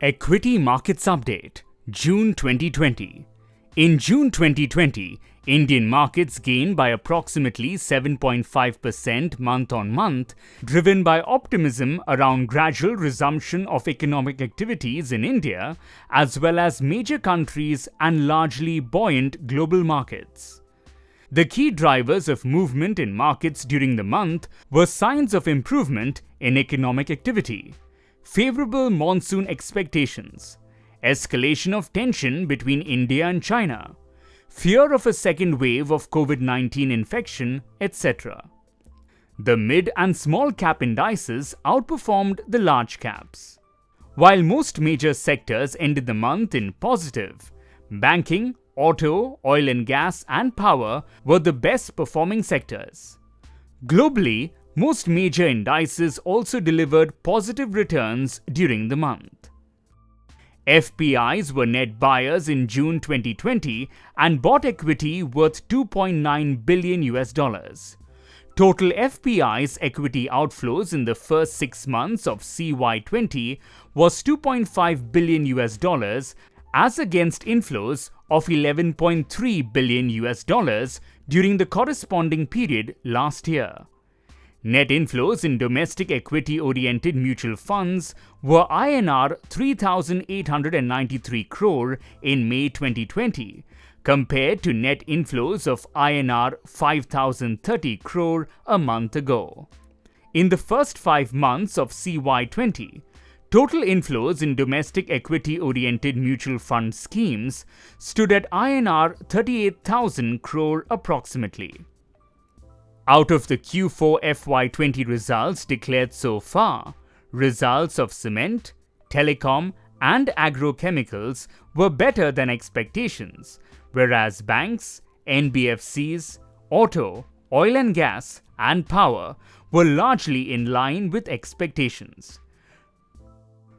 Equity Markets Update, June 2020. In June 2020, Indian markets gained by approximately 7.5% month-on-month, driven by optimism around gradual resumption of economic activities in India, as well as major countries and largely buoyant global markets. The key drivers of movement in markets during the month were signs of improvement in economic activity, favorable monsoon expectations, escalation of tension between India and China, fear of a second wave of COVID-19 infection, etc. The mid and small cap indices outperformed the large caps. While most major sectors ended the month in positive, banking, auto, oil and gas, and power were the best performing sectors. Globally, most major indices also delivered positive returns during the month. FPIs were net buyers in June 2020 and bought equity worth $2.9 billion. Total FPI's equity outflows in the first 6 months of CY20 was $2.5 billion as against inflows of $11.3 billion during the corresponding period last year. Net inflows in domestic equity-oriented mutual funds were INR 3,893 crore in May 2020, compared to net inflows of INR 5,030 crore a month ago. In the first 5 months of CY20, total inflows in domestic equity-oriented mutual fund schemes stood at INR 38,000 crore approximately. Out of the Q4 FY20 results declared so far, results of cement, telecom, and agrochemicals were better than expectations, whereas banks, NBFCs, auto, oil and gas, and power were largely in line with expectations.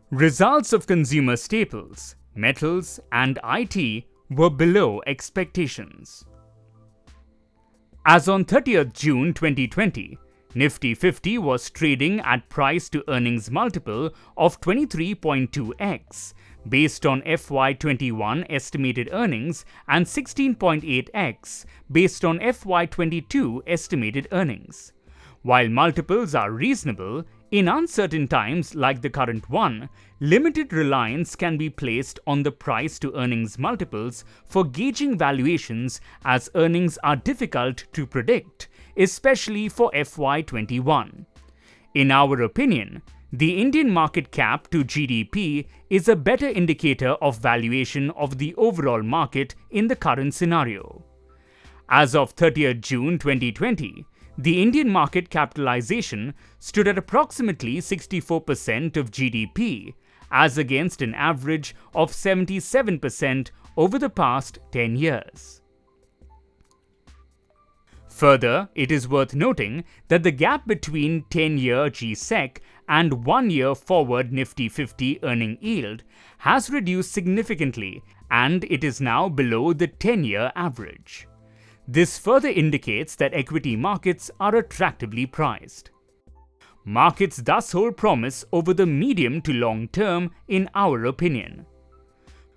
Results of consumer staples, metals, and IT were below expectations. As on 30th June 2020, Nifty 50 was trading at price to earnings multiple of 23.2x based on FY21 estimated earnings and 16.8x based on FY22 estimated earnings. While multiples are reasonable, in uncertain times like the current one, limited reliance can be placed on the price-to-earnings multiples for gauging valuations as earnings are difficult to predict, especially for FY21. In our opinion, the Indian market cap to GDP is a better indicator of valuation of the overall market in the current scenario. As of 30th June 2020, the Indian market capitalization stood at approximately 64% of GDP, as against an average of 77% over the past 10 years. Further, it is worth noting that the gap between 10-year G-Sec and 1-year forward Nifty 50 earning yield has reduced significantly, and it is now below the 10-year average. This further indicates that equity markets are attractively priced. Markets thus hold promise over the medium to long term, in our opinion.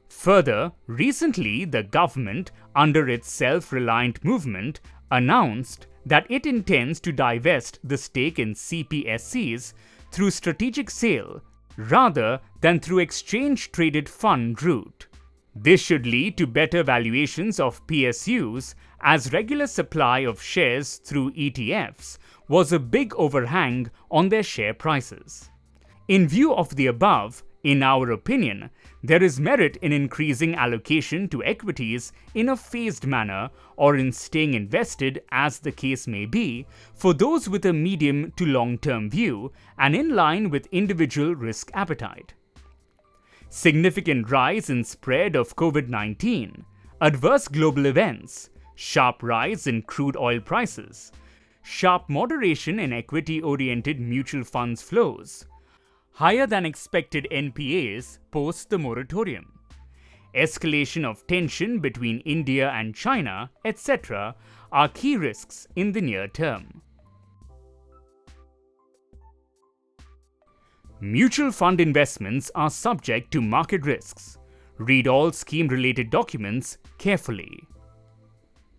Further, recently the government, under its self-reliant movement, announced that it intends to divest the stake in CPSCs through strategic sale rather than through exchange-traded fund route. This should lead to better valuations of PSUs, as regular supply of shares through ETFs was a big overhang on their share prices. In view of the above, in our opinion, there is merit in increasing allocation to equities in a phased manner or in staying invested, as the case may be, for those with a medium to long-term view and in line with individual risk appetite. Significant rise in spread of COVID-19, adverse global events, sharp rise in crude oil prices, sharp moderation in equity-oriented mutual funds flows, higher than expected NPAs post the moratorium, escalation of tension between India and China, etc. are key risks in the near term. Mutual fund investments are subject to market risks. Read all scheme-related documents carefully.